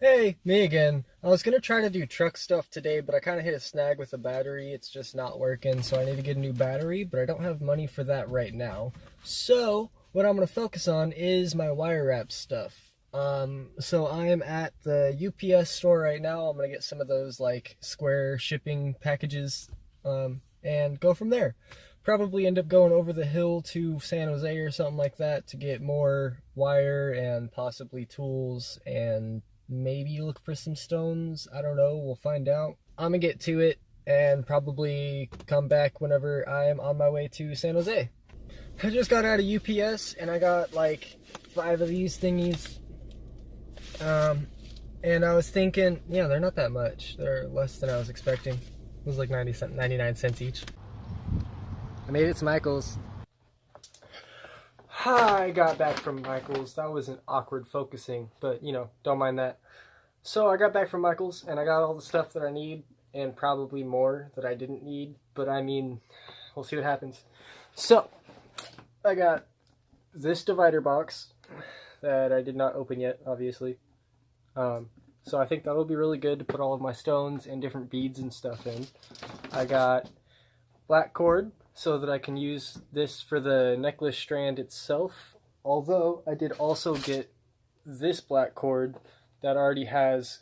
Hey, me again. I was gonna try to do truck stuff today, but I kind of hit a snag with the battery. It's just not working, so I need to get a new battery, but I don't have money for that right now. So, what I'm gonna focus on is my wire wrap stuff. So I am at the UPS store right now. I'm gonna get some of those like square shipping packages, and go from there. Probably end up going over the hill to San Jose or something like that to get more wire and possibly tools and maybe look for some stones. I don't know. We'll find out. I'm gonna get to it and probably come back whenever I am on my way to San Jose. I just got out of UPS and I got like 5 of these thingies. And I was thinking, yeah, they're not that much. They're less than I was expecting. It was like 99 cents each. I made it to Michael's. I got back from Michael's. That was an awkward focusing, but you know, don't mind that. So I got back from Michael's and I got all the stuff that I need and probably more that I didn't need, but I mean, we'll see what happens. So I got this divider box that I did not open yet, obviously. So I think that'll be really good to put all of my stones and different beads and stuff in. I got black cord so that I can use this for the necklace strand itself. Although I did also get this black cord that already has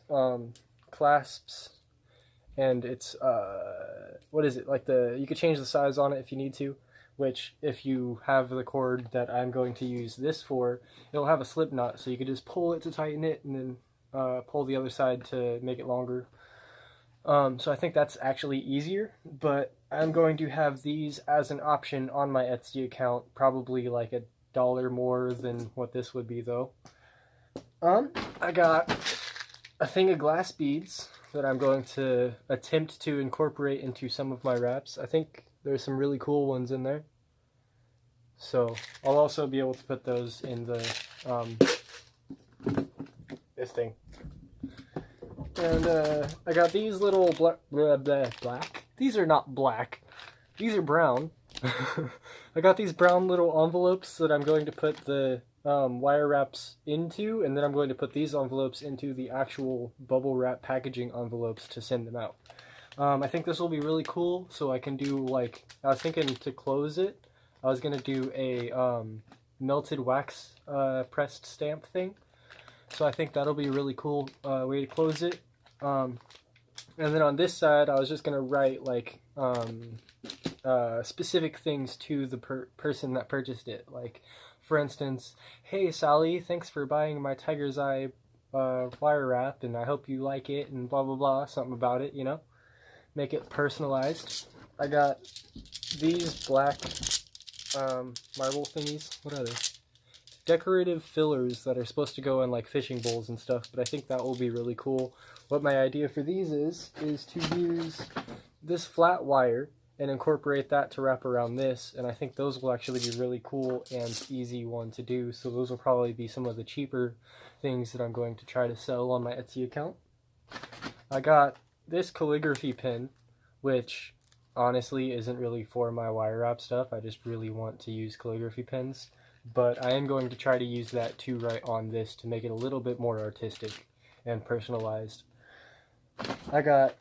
clasps, and it's what is it, like you could change the size on it if you need to, which if you have the cord that I'm going to use this for, it'll have a slip knot, so you could just pull it to tighten it and then pull the other side to make it longer. So I think that's actually easier, but I'm going to have these as an option on my Etsy account, probably like $1 more than what this would be though. I got a thing of glass beads that I'm going to attempt to incorporate into some of my wraps. I think there's some really cool ones in there. So I'll also be able to put those in the, this thing. And I got these little black. These are not black. These are brown. I got these brown little envelopes that I'm going to put the wire wraps into, and then I'm going to put these envelopes into the actual bubble wrap packaging envelopes to send them out. I think this will be really cool, so I can do like, I was thinking to close it, I was going to do a melted wax pressed stamp thing. So I think that'll be a really cool way to close it. And then on this side, I was just going to write like specific things to the person that purchased it. Like, for instance, hey Sally, thanks for buying my Tiger's Eye wire wrap, and I hope you like it, and blah blah blah, something about it, you know? Make it personalized. I got these black marble thingies. What are they? Decorative fillers that are supposed to go in like fishing bowls and stuff, but I think that will be really cool. What my idea for these is to use this flat wire and incorporate that to wrap around this, and I think those will actually be really cool and easy one to do, so those will probably be some of the cheaper things that I'm going to try to sell on my Etsy account. I got this calligraphy pen, which honestly isn't really for my wire wrap stuff. I just really want to use calligraphy pens. But I am going to try to use that to write on this to make it a little bit more artistic and personalized. I got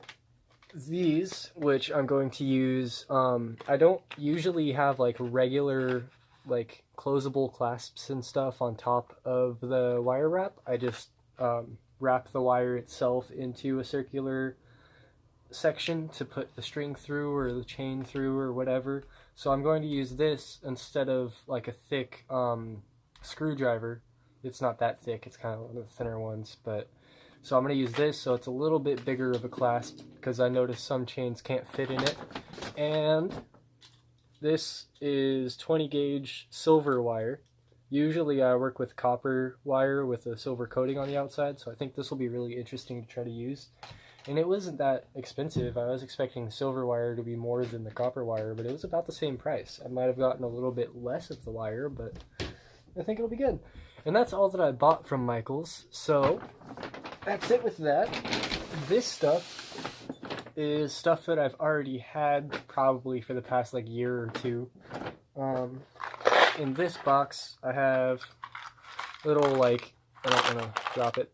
these, which I'm going to use. I don't usually have like regular like closable clasps and stuff on top of the wire wrap. I just wrap the wire itself into a circular section to put the string through or the chain through or whatever. So I'm going to use this instead of like a thick screwdriver. It's not that thick, it's kind of one of the thinner ones, but so I'm going to use this so it's a little bit bigger of a clasp because I noticed some chains can't fit in it. And this is 20 gauge silver wire. Usually I work with copper wire with a silver coating on the outside, so I think this will be really interesting to try to use. And it wasn't that expensive. I was expecting the silver wire to be more than the copper wire, but it was about the same price. I might have gotten a little bit less of the wire, but I think it'll be good. And that's all that I bought from Michael's. So that's it with that. This stuff is stuff that I've already had probably for the past like year or two. In this box, I have little like, I don't want to drop it.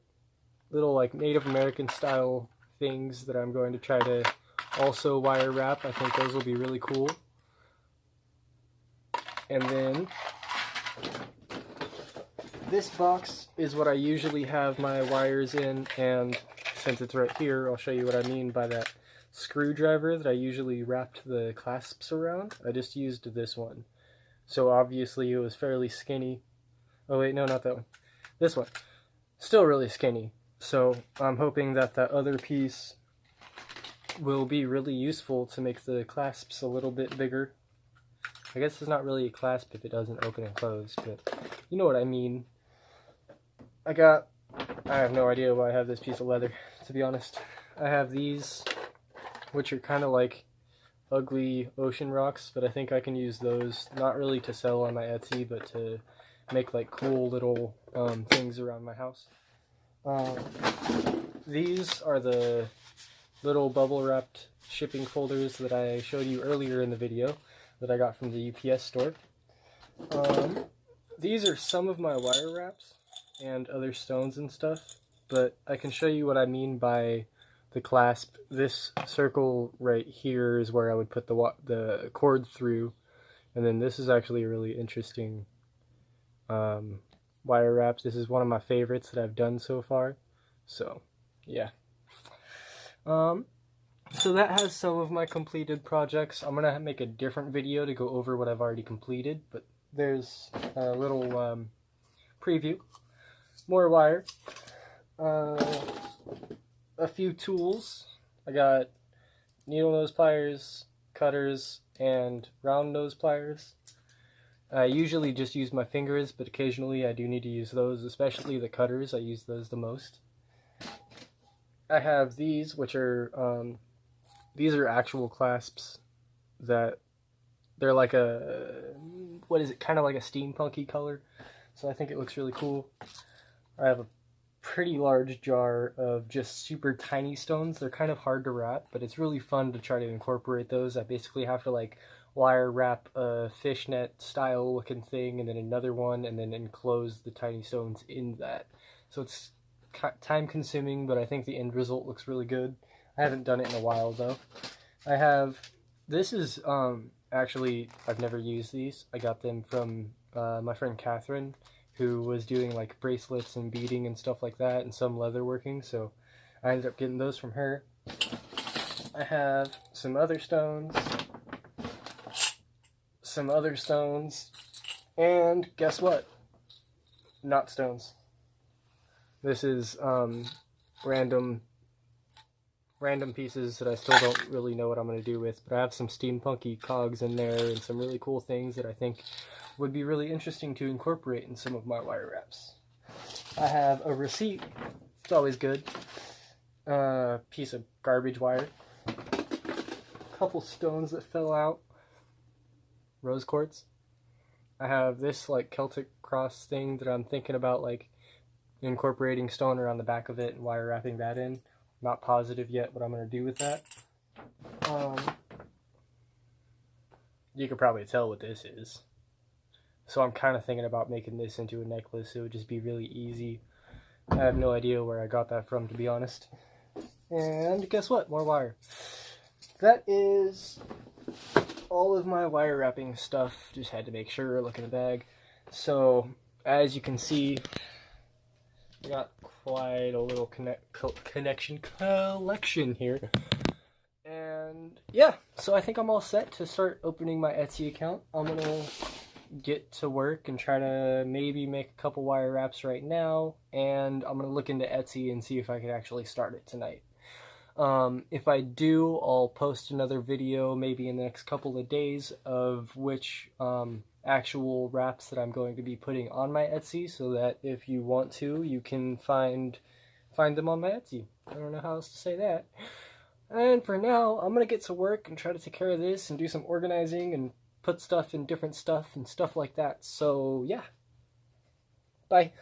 little like Native American style things that I'm going to try to also wire wrap. I think those will be really cool. And then this box is what I usually have my wires in, and since it's right here, I'll show you what I mean by that screwdriver that I usually wrapped the clasps around. I just used this one. So obviously it was fairly skinny. Oh wait, no, not that one. This one. Still really skinny. So I'm hoping that that other piece will be really useful to make the clasps a little bit bigger. I guess it's not really a clasp if it doesn't open and close, but you know what I mean. I have no idea why I have this piece of leather, to be honest. I have these, which are kind of like ugly ocean rocks, but I think I can use those, not really to sell on my Etsy, but to make like cool little things around my house. These are the little bubble wrapped shipping folders that I showed you earlier in the video that I got from the UPS store. These are some of my wire wraps and other stones and stuff, but I can show you what I mean by the clasp. This circle right here is where I would put the cord through, and then this is actually a really interesting wire wraps. This is one of my favorites that I've done so far, so yeah. So that has some of my completed projects. I'm gonna make a different video to go over what I've already completed, but there's a little preview. More wire. A few tools. I got needle nose pliers, cutters, and round nose pliers. I usually just use my fingers, but occasionally I do need to use those, especially the cutters. I use those the most. I have these, which are these are actual clasps that they're like a, what is it, kind of like a steampunky color, so I think it looks really cool. I have a pretty large jar of just super tiny stones. They're kind of hard to wrap, but it's really fun to try to incorporate those. I basically have to like wire wrap a fishnet style looking thing and then another one and then enclose the tiny stones in that. So it's time consuming, but I think the end result looks really good. I haven't done it in a while though. I have, this is actually, I've never used these. I got them from my friend Catherine, who was doing like bracelets and beading and stuff like that and some leather working, so I ended up getting those from her. I have some other stones, and guess what? Not stones. This is random pieces that I still don't really know what I'm going to do with, but I have some steampunky cogs in there and some really cool things that I think would be really interesting to incorporate in some of my wire wraps. I have a receipt. It's always good. Piece of garbage wire. A couple stones that fell out. Rose quartz. I have this like Celtic cross thing that I'm thinking about like incorporating stone around the back of it and wire wrapping that in. Not positive yet what I'm going to do with that. You could probably tell what this is. So I'm kind of thinking about making this into a necklace. It would just be really easy. I have no idea where I got that from, to be honest. And guess what? More wire. That is all of my wire wrapping stuff. Just had to make sure, look in the bag. So, as you can see, I got quite a little collection here. And yeah, so I think I'm all set to start opening my Etsy account. I'm gonna get to work and try to maybe make a couple wire wraps right now, and I'm gonna look into Etsy and see if I can actually start it tonight. If I do, I'll post another video maybe in the next couple of days of which actual wraps that I'm going to be putting on my Etsy, so that if you want to, you can find them on my Etsy. I don't know how else to say that. And for now, I'm gonna get to work and try to take care of this and do some organizing and put stuff in different stuff and stuff like that. So yeah, bye.